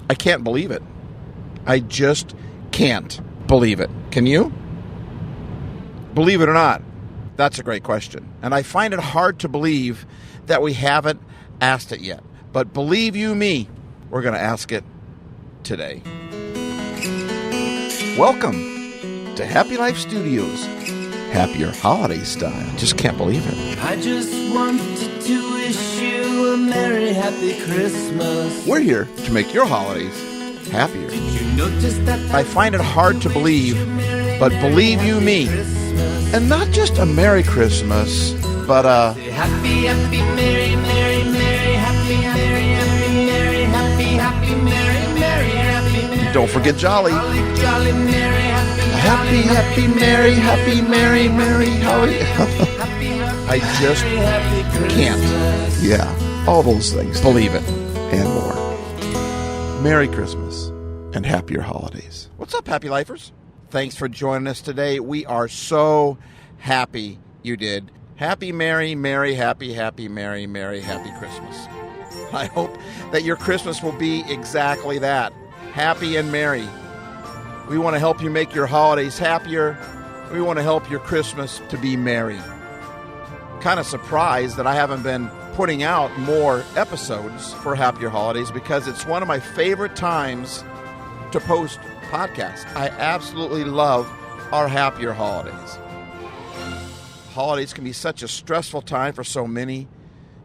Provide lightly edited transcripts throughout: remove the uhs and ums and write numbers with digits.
I can't believe it. I just can't believe it. Can you? Believe it or not, that's a great question. And I find it hard to believe that we haven't asked it yet. But believe you me, we're going to ask it today. Welcome to Happy Life Studios. Happier holiday style. Just can't believe it. I just wanted to wish you a Merry Happy Christmas. We're here to make your holidays happier. Did you notice that I find it hard to believe, but believe you me, and not just a Merry Christmas, but happy, happy, merry, merry, merry, happy, merry, happy, merry, happy, happy, merry, merry, happy, merry. Don't forget jolly. Jolly, jolly, merry, Happy, happy, merry, happy, merry, merry, holly. I just can't. Yeah, all those things. Believe it, and more. Merry Christmas and happier holidays. What's up, Happy Lifers? Thanks for joining us today. We are so happy you did. Happy, merry, merry, happy, happy, merry, merry, happy Christmas. I hope that your Christmas will be exactly that. Happy and merry. We want to help you make your holidays happier. We want to help your Christmas to be merry. Kind of surprised that I haven't been putting out more episodes for Happier Holidays because it's one of my favorite times to post podcasts. I absolutely love our Happier Holidays. Holidays can be such a stressful time for so many.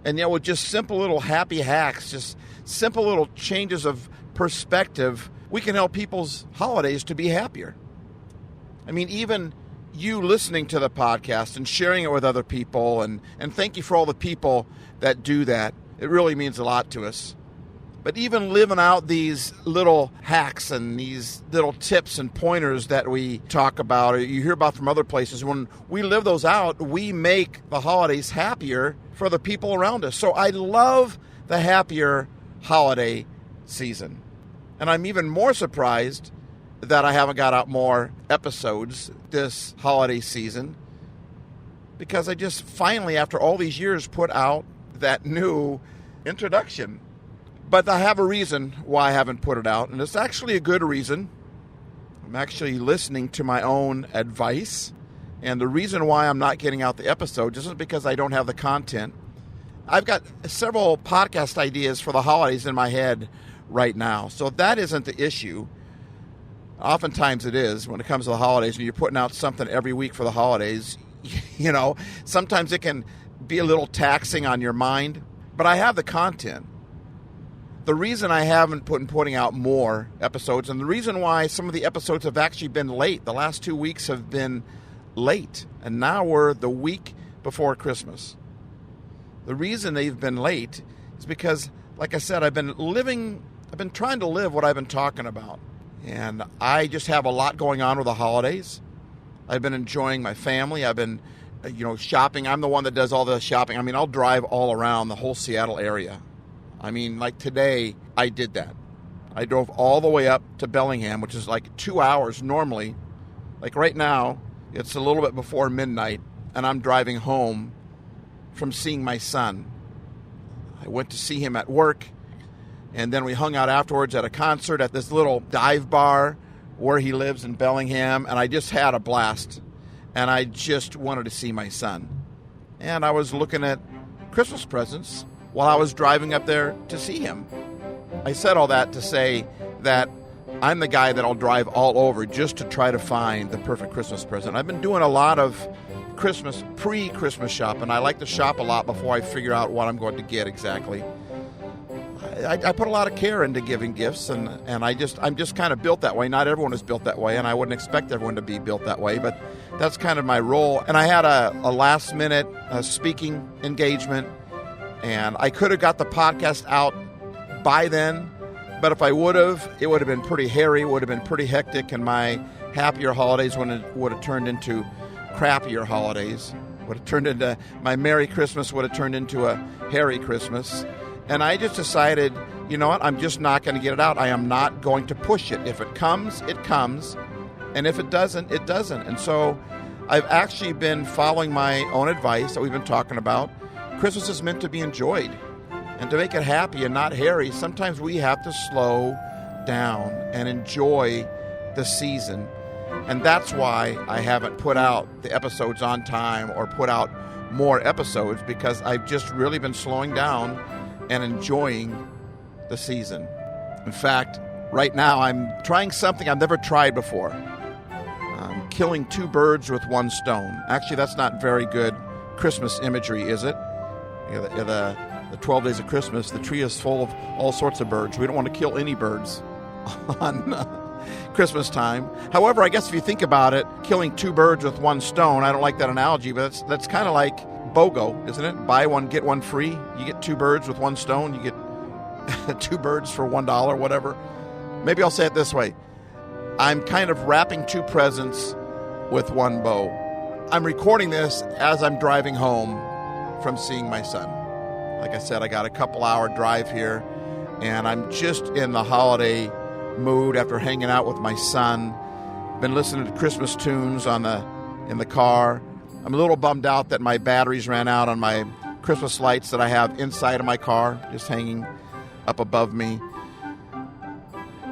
And yet with just simple little happy hacks, just simple little changes of perspective, we can help people's holidays to be happier. I mean, even you listening to the podcast and sharing it with other people, and thank you for all the people that do that. It really means a lot to us. But even living out these little hacks and these little tips and pointers that we talk about or you hear about from other places, when we live those out, we make the holidays happier for the people around us. So I love the happier holiday season. And I'm even more surprised that I haven't got out more episodes this holiday season because I just finally, after all these years, put out that new introduction. But I have a reason why I haven't put it out, and it's actually a good reason. I'm actually listening to my own advice, and the reason why I'm not getting out the episode isn't because I don't have the content. I've got several podcast ideas for the holidays in my head right now, so that isn't the issue. Oftentimes it is when it comes to the holidays, and you're putting out something every week for the holidays. You know, sometimes it can be a little taxing on your mind, but I have the content. The reason I haven't putting out more episodes, and the reason why some of the episodes have actually been late, the last 2 weeks have been late, and now we're the week before Christmas. The reason they've been late is because, like I said, I've been trying to live what I've been talking about. And I just have a lot going on with the holidays. I've been enjoying my family. I've been, shopping. I'm the one that does all the shopping. I mean, I'll drive all around the whole Seattle area. I mean, like today, I did that. I drove all the way up to Bellingham, which is like 2 hours normally. Like right now, it's a little bit before midnight, and I'm driving home from seeing my son. I went to see him at work, and then we hung out afterwards at a concert at this little dive bar where he lives in Bellingham, and I just had a blast, and I just wanted to see my son. And I was looking at Christmas presents while I was driving up there to see him. I said all that to say that I'm the guy that'll drive all over just to try to find the perfect Christmas present. I've been doing a lot of pre-Christmas shopping. I like to shop a lot before I figure out what I'm going to get exactly. I put a lot of care into giving gifts, and I'm just kind of built that way. Not everyone is built that way, and I wouldn't expect everyone to be built that way, but that's kind of my role. And I had a last-minute speaking engagement, and I could have got the podcast out by then, but if I would have, it would have been pretty hairy, it would have been pretty hectic, and my happier holidays would have turned into crappier holidays. Would have turned into, my Merry Christmas would have turned into a hairy Christmas. And I just decided, you know what, I'm just not going to get it out. I am not going to push it. If it comes, it comes. And if it doesn't, it doesn't. And so I've actually been following my own advice that we've been talking about. Christmas is meant to be enjoyed. And to make it happy and not hairy, sometimes we have to slow sit down and enjoy the season. And that's why I haven't put out the episodes on time or put out more episodes, because I've just really been slowing down and enjoying the season. In fact, right now I'm trying something I've never tried before. I'm killing 2 birds with 1 stone. Actually, that's not very good Christmas imagery, is it? The 12 days of Christmas, the tree is full of all sorts of birds. We don't want to kill any birds on Christmas time. However, I guess if you think about it, killing 2 birds with 1 stone, I don't like that analogy, but that's kind of like BOGO, isn't it? Buy one, get one free. You get 2 birds with 1 stone. You get 2 birds for $1, whatever. Maybe I'll say it this way. I'm kind of wrapping 2 presents with 1 bow. I'm recording this as I'm driving home from seeing my son. Like I said, I got a couple-hour drive here, and I'm just in the holiday mood after hanging out with my son. Been listening to Christmas tunes in the car. I'm a little bummed out that my batteries ran out on my Christmas lights that I have inside of my car, just hanging up above me.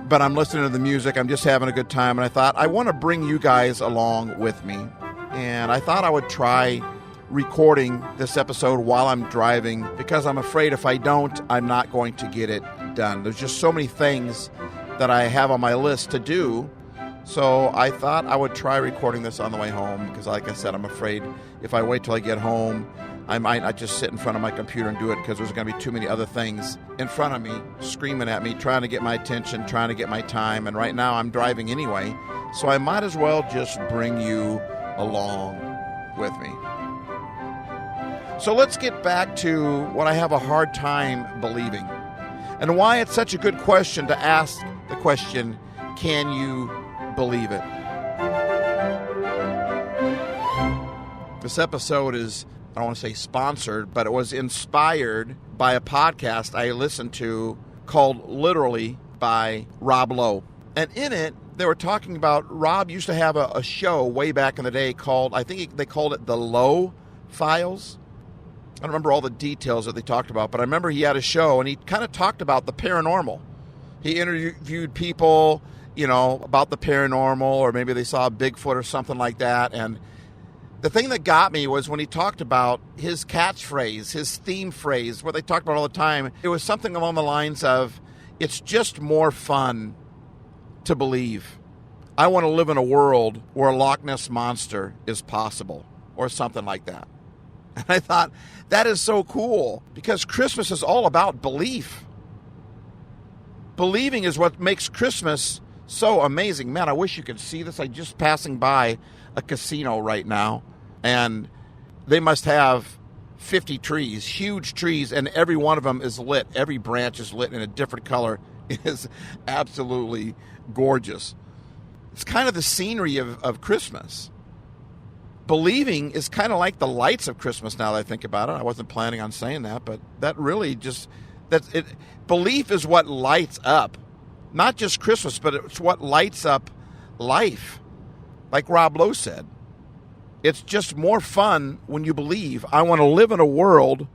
But I'm listening to the music. I'm just having a good time, and I thought I want to bring you guys along with me. And I thought I would try recording this episode while I'm driving, because I'm afraid if I don't, I'm not going to get it done. There's just so many things that I have on my list to do. So I thought I would try recording this on the way home, because like I said, I'm afraid if I wait till I get home, I might not just sit in front of my computer and do it, because there's going to be too many other things in front of me, screaming at me, trying to get my attention, trying to get my time. And right now I'm driving anyway, so I might as well just bring you along with me. So let's get back to what I have a hard time believing, and why it's such a good question to ask the question, can you believe it? This episode is, I don't want to say sponsored, but it was inspired by a podcast I listened to called Literally by Rob Lowe. And in it, they were talking about, Rob used to have a show way back in the day called, I think they called it the Lowe Files. I don't remember all the details that they talked about, but I remember he had a show and he kind of talked about the paranormal. He interviewed people, about the paranormal, or maybe they saw a Bigfoot or something like that. And the thing that got me was when he talked about his catchphrase, his theme phrase, what they talked about all the time. It was something along the lines of, it's just more fun to believe. I want to live in a world where a Loch Ness monster is possible, or something like that. And I thought, that is so cool, because Christmas is all about belief. Believing is what makes Christmas so amazing. Man, I wish you could see this. I'm just passing by a casino right now, and they must have 50 trees, huge trees, and every one of them is lit. Every branch is lit in a different color. It is absolutely gorgeous. It's kind of the scenery of Christmas. Believing is kind of like the lights of Christmas now that I think about it. I wasn't planning on saying that, but that really just, that's it. Belief is what lights up, not just Christmas, but it's what lights up life. Like Rob Lowe said, it's just more fun when you believe. I want to live in a world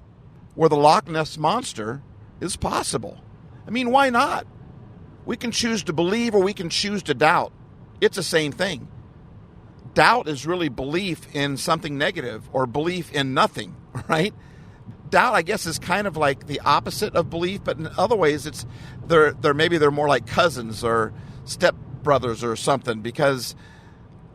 where the Loch Ness monster is possible. I mean, why not? We can choose to believe or we can choose to doubt. It's the same thing. Doubt is really belief in something negative, or belief in nothing, right? Doubt, I guess, is kind of like the opposite of belief, but in other ways, it's maybe they're more like cousins or stepbrothers or something, because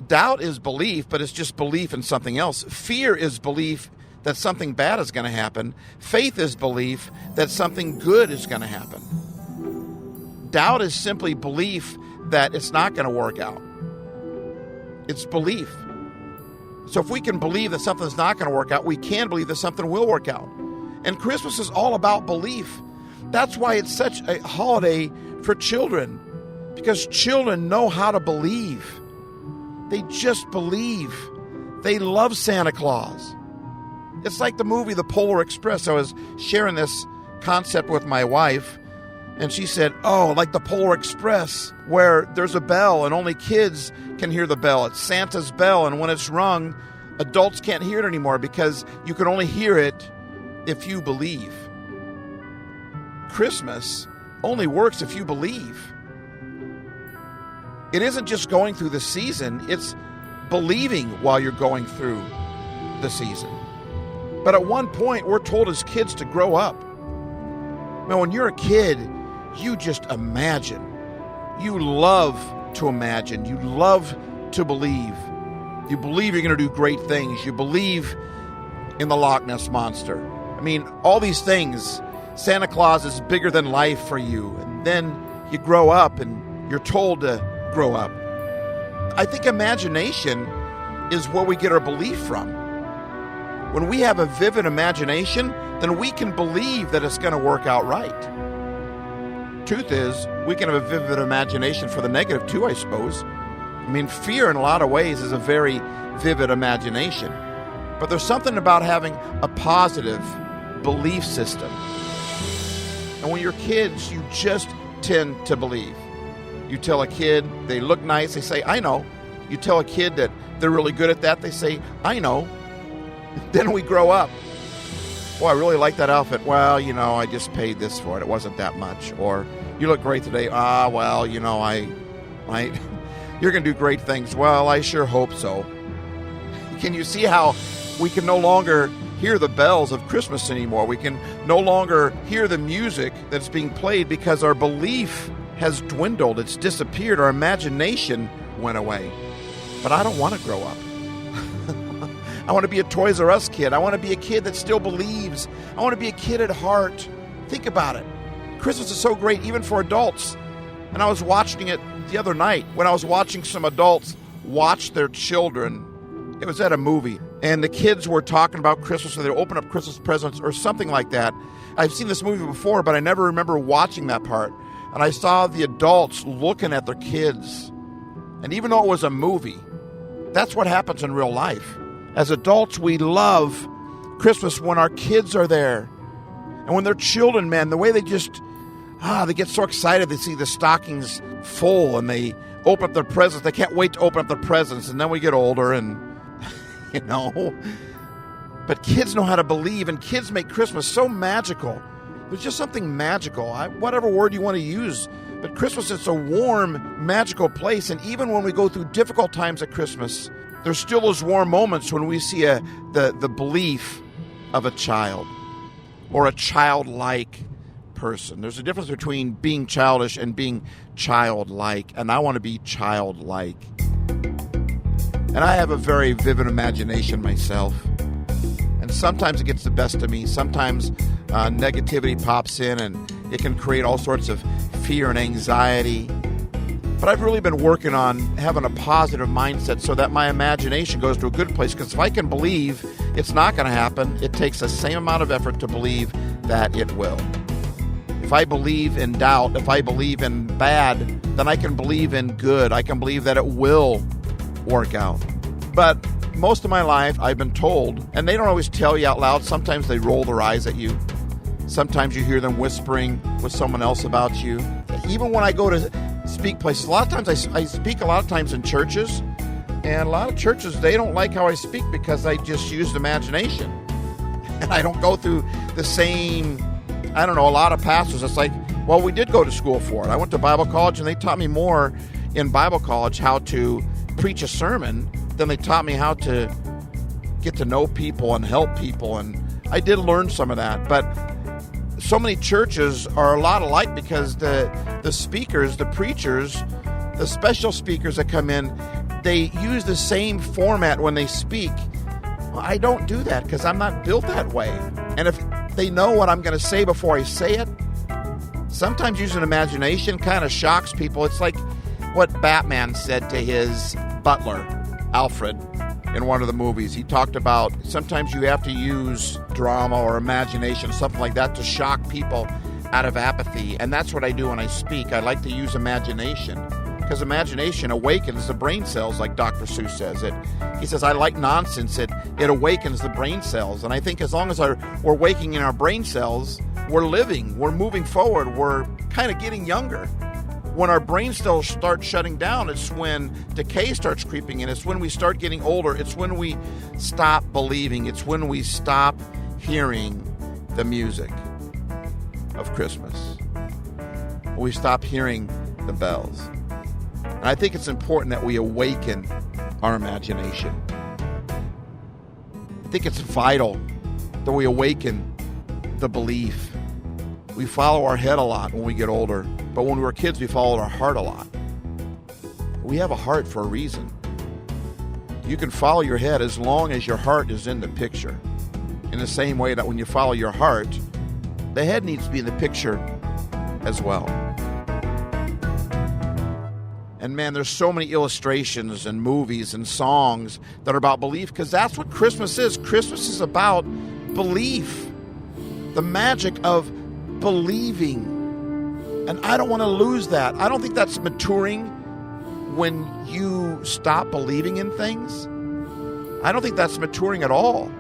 doubt is belief, but it's just belief in something else. Fear is belief that something bad is going to happen. Faith is belief that something good is going to happen. Doubt is simply belief that it's not going to work out. It's belief. So if we can believe that something's not going to work out, we can believe that something will work out. And Christmas is all about belief. That's why it's such a holiday for children, because children know how to believe. They just believe. They love Santa Claus. It's like the movie The Polar Express. I was sharing this concept with my wife, and she said, oh, like the Polar Express, where there's a bell and only kids can hear the bell. It's Santa's bell, and when it's rung, adults can't hear it anymore because you can only hear it if you believe. Christmas only works if you believe. It isn't just going through the season, it's believing while you're going through the season. But at one point, we're told as kids to grow up. Now, when you're a kid, you just imagine. You love to imagine. You love to believe. You believe you're going to do great things. You believe in the Loch Ness Monster. I mean, all these things. Santa Claus is bigger than life for you. And then you grow up and you're told to grow up. I think imagination is where we get our belief from. When we have a vivid imagination, then we can believe that it's going to work out right. Truth is, we can have a vivid imagination for the negative too, I suppose. I mean, fear in a lot of ways is a very vivid imagination. But there's something about having a positive belief system. And when you're kids, you just tend to believe. You tell a kid they look nice, they say, I know. You tell a kid that they're really good at that, they say, I know. Then we grow up. Well, I really like that outfit. Well, I just paid this for it. It wasn't that much. Or, you look great today. Well, you're going to do great things. Well, I sure hope so. Can you see how we can no longer hear the bells of Christmas anymore? We can no longer hear the music that's being played because our belief has dwindled. It's disappeared. Our imagination went away. But I don't want to grow up. I want to be a Toys R Us kid. I want to be a kid that still believes. I want to be a kid at heart. Think about it. Christmas is so great even for adults. And I was watching it the other night when I was watching some adults watch their children. It was at a movie. And the kids were talking about Christmas, or they open up Christmas presents or something like that. I've seen this movie before, but I never remember watching that part. And I saw the adults looking at their kids. And even though it was a movie, that's what happens in real life. As adults, we love Christmas when our kids are there. And when they're children, man, the way they just, they get so excited. They see the stockings full and they open up their presents. They can't wait to open up their presents. And then we get older and, But kids know how to believe, and kids make Christmas so magical. There's just something magical, whatever word you want to use. But Christmas is a warm, magical place. And even when we go through difficult times at Christmas, there's still those warm moments when we see the belief of a child or a childlike person. There's a difference between being childish and being childlike, and I want to be childlike. And I have a very vivid imagination myself. And sometimes it gets the best of me. Sometimes negativity pops in and it can create all sorts of fear and anxiety. But I've really been working on having a positive mindset so that my imagination goes to a good place. Because if I can believe it's not going to happen, it takes the same amount of effort to believe that it will. If I believe in doubt, if I believe in bad, then I can believe in good. I can believe that it will work out. But most of my life, I've been told, and they don't always tell you out loud. Sometimes they roll their eyes at you. Sometimes you hear them whispering with someone else about you. Even when I go to speak places, a lot of times I speak a lot of times in churches, and a lot of churches, they don't like how I speak because I just used imagination. And I don't go through the same, a lot of pastors, it's like, well, we did go to school for it. I went to Bible college, and they taught me more in Bible college how to preach a sermon than they taught me how to get to know people and help people. And I did learn some of that, but so many churches are a lot alike because the speakers, the preachers, the special speakers that come in, they use the same format when they speak. Well, I don't do that because I'm not built that way. And if they know what I'm going to say before I say it, sometimes using imagination kind of shocks people. It's like what Batman said to his butler, Alfred, in one of the movies. He talked about sometimes you have to use drama or imagination, something like that, to shock people out of apathy. And that's what I do when I speak. I like to use imagination because imagination awakens the brain cells, like Dr. Seuss says. He says, I like nonsense. It awakens the brain cells. And I think as long as we're waking in our brain cells, we're living, we're moving forward, we're kind of getting younger. When our brain cells start shutting down, it's when decay starts creeping in. It's when we start getting older. It's when we stop believing. It's when we stop hearing the music of Christmas. We stop hearing the bells. And I think it's important that we awaken our imagination. I think it's vital that we awaken the belief. We follow our head a lot when we get older, but when we were kids, we followed our heart a lot. We have a heart for a reason. You can follow your head as long as your heart is in the picture. In the same way that when you follow your heart, the head needs to be in the picture as well. And man, there's so many illustrations and movies and songs that are about belief, because that's what Christmas is. Christmas is about belief, the magic of believing. And I don't want to lose that. I don't think that's maturing when you stop believing in things. I don't think that's maturing at all.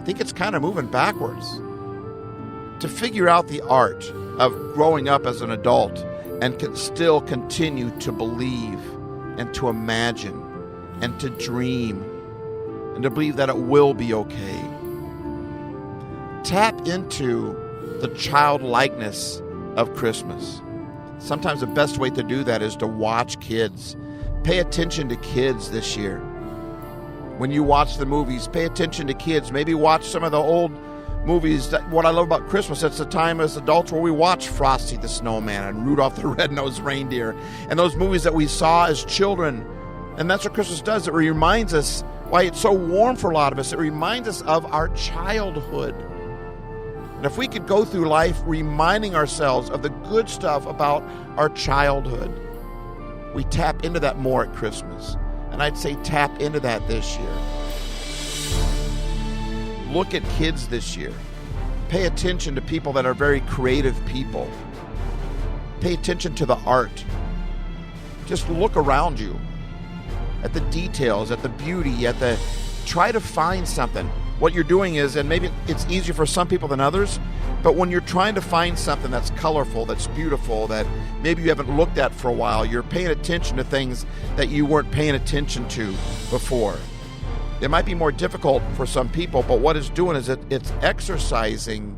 I think it's kind of moving backwards. To figure out the art of growing up as an adult and can still continue to believe and to imagine and to dream and to believe that it will be okay. Tap into the childlikeness of Christmas. Sometimes the best way to do that is to watch kids. Pay attention to kids this year. When you watch the movies, pay attention to kids. Maybe watch some of the old movies. What I love about Christmas, it's the time as adults where we watch Frosty the Snowman and Rudolph the Red-Nosed Reindeer and those movies that we saw as children. And that's what Christmas does. It reminds us why it's so warm for a lot of us. It reminds us of our childhood. And if we could go through life reminding ourselves of the good stuff about our childhood, we tap into that more at Christmas. And I'd say tap into that this year. Look at kids this year. Pay attention to people that are very creative people. Pay attention to the art. Just look around you at the details, at the beauty, try to find something. What you're doing is, and maybe it's easier for some people than others, but when you're trying to find something that's colorful, that's beautiful, that maybe you haven't looked at for a while, you're paying attention to things that you weren't paying attention to before. It might be more difficult for some people, but what it's doing is it's exercising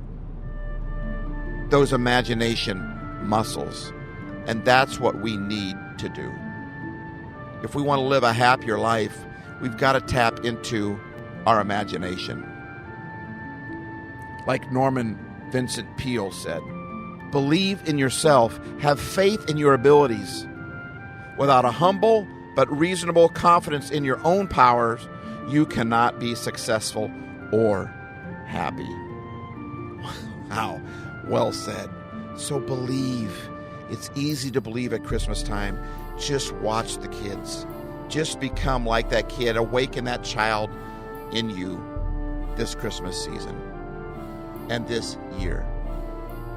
those imagination muscles. And that's what we need to do. If we want to live a happier life, we've got to tap into our imagination. Like Norman Vincent Peale said, believe in yourself, have faith in your abilities. Without a humble but reasonable confidence in your own powers, you cannot be successful or happy. Wow, well said. So believe. It's easy to believe at Christmas time. Just watch the kids. Just become like that kid. Awaken that child in you this Christmas season and this year.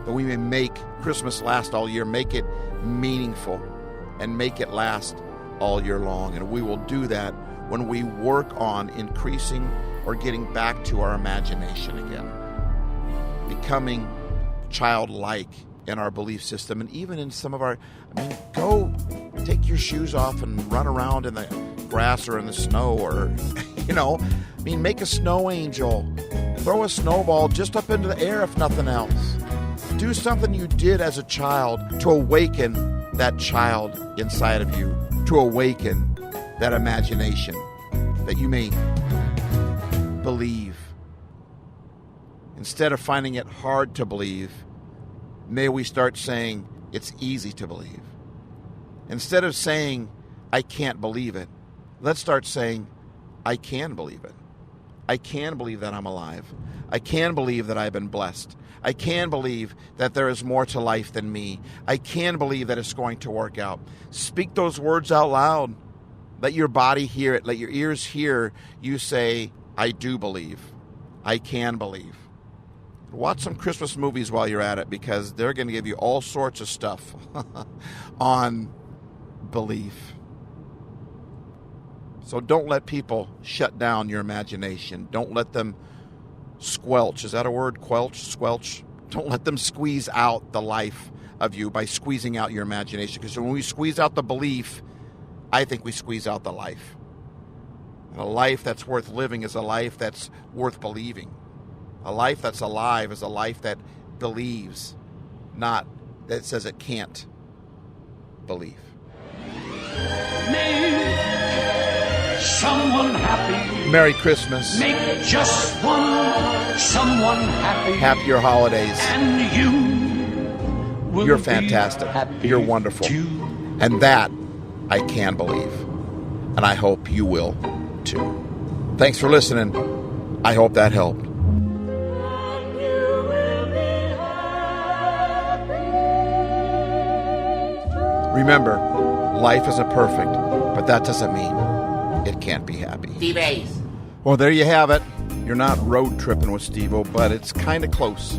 That we may make Christmas last all year, make it meaningful, and make it last all year long. And we will do that when we work on increasing or getting back to our imagination again. Becoming childlike in our belief system, and even in some of our, go take your shoes off and run around in the grass or in the snow, or, make a snow angel. Throw a snowball just up into the air if nothing else. Do something you did as a child to awaken that child inside of you, to awaken that imagination, that you may believe. Instead of finding it hard to believe, may we start saying it's easy to believe. Instead of saying, I can't believe it, let's start saying, I can believe it. I can believe that I'm alive. I can believe that I've been blessed. I can believe that there is more to life than me. I can believe that it's going to work out. Speak those words out loud. Let your body hear it. Let your ears hear you say, I do believe. I can believe. Watch some Christmas movies while you're at it, because they're going to give you all sorts of stuff on belief. So don't let people shut down your imagination. Don't let them squelch. Is that a word? Squelch? Don't let them squeeze out the life of you by squeezing out your imagination. Because when we squeeze out the belief, I think we squeeze out the life. And a life that's worth living is a life that's worth believing. A life that's alive is a life that believes, not that says it can't believe. someone happy. Merry Christmas. Make just one someone happy. Happier holidays. And you will You're be fantastic. happy You're wonderful. too. And that I can believe. And I hope you will too. Thanks for listening. I hope that helped. Remember, life isn't perfect, but that doesn't mean it can't be happy. Steve-A's. Well, there you have it. You're not road tripping with Steve-O, but it's kind of close.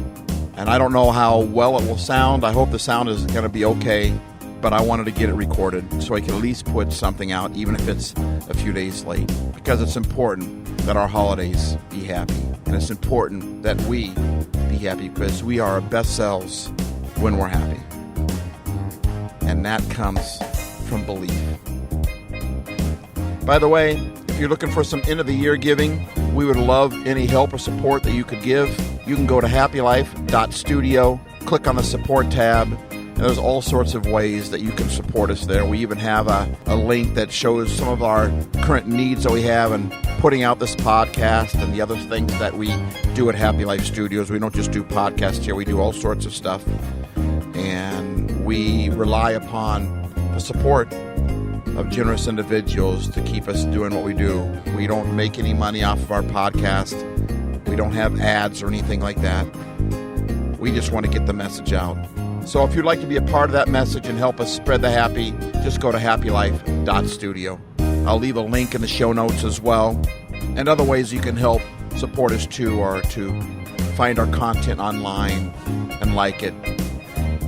And I don't know how well it will sound. I hope the sound is going to be okay, but I wanted to get it recorded so I can at least put something out, even if it's a few days late, because it's important that our holidays be happy. And it's important that we be happy because we are our best selves when we're happy. And that comes from belief. By the way, if you're looking for some end-of-the-year giving, we would love any help or support that you could give. You can go to happylife.studio, click on the support tab, and there's all sorts of ways that you can support us there. We even have a link that shows some of our current needs that we have in putting out this podcast and the other things that we do at Happy Life Studios. We don't just do podcasts here, we do all sorts of stuff. And we rely upon the support of generous individuals to keep us doing what we do. We don't make any money off of our podcast. We don't have ads or anything like that. We just want to get the message out. So if you'd like to be a part of that message and help us spread the happy, just go to happylife.studio. I'll leave a link in the show notes as well. And other ways you can help support us too are to find our content online and like it,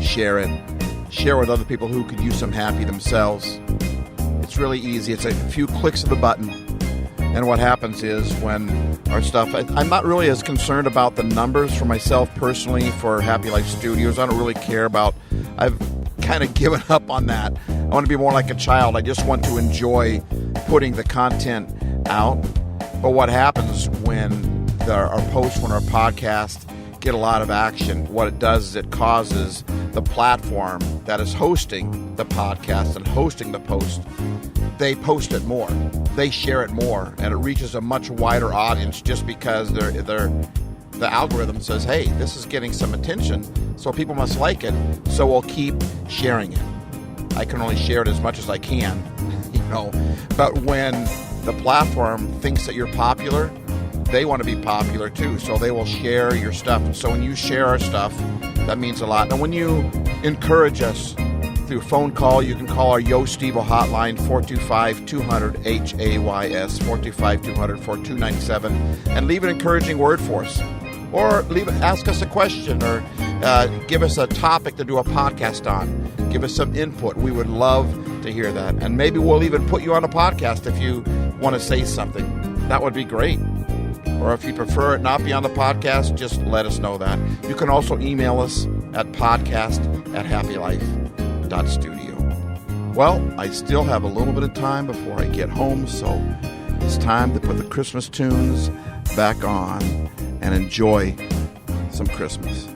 share it, share with other people who could use some happy themselves. It's really easy. It's a few clicks of the button. And what happens is when our stuff, I'm not really as concerned about the numbers for myself personally for Happy Life Studios. I don't really care about, I've kind of given up on that. I want to be more like a child. I just want to enjoy putting the content out. But what happens when our posts, when our podcasts get a lot of action, what it does is it causes the platform that is hosting the podcast and hosting the post, they post it more, they share it more, and it reaches a much wider audience just because the algorithm says, hey, this is getting some attention, so people must like it, so we'll keep sharing it. I can only share it as much as I can, but when the platform thinks that you're popular, they want to be popular too, so they will share your stuff. And so when you share our stuff, that means a lot. And when you encourage us through phone call, you can call our Yo Steve-O hotline, 425-200-HAYS, 425-200-4297, and leave an encouraging word for us. Or ask us a question, or give us a topic to do a podcast on. Give us some input. We would love to hear that. And maybe we'll even put you on a podcast if you want to say something. That would be great. Or if you prefer it not be on the podcast, just let us know that. You can also email us at podcast@happylife.studio. Well, I still have a little bit of time before I get home, so it's time to put the Christmas tunes back on and enjoy some Christmas.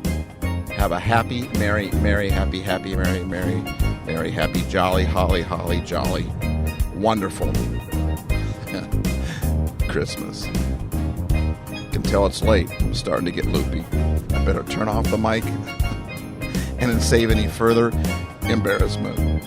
Have a happy, merry, happy, merry, happy, jolly, holly, jolly, wonderful Christmas. Can tell it's late. I'm starting to get loopy. I better turn off the mic and then save any further embarrassment.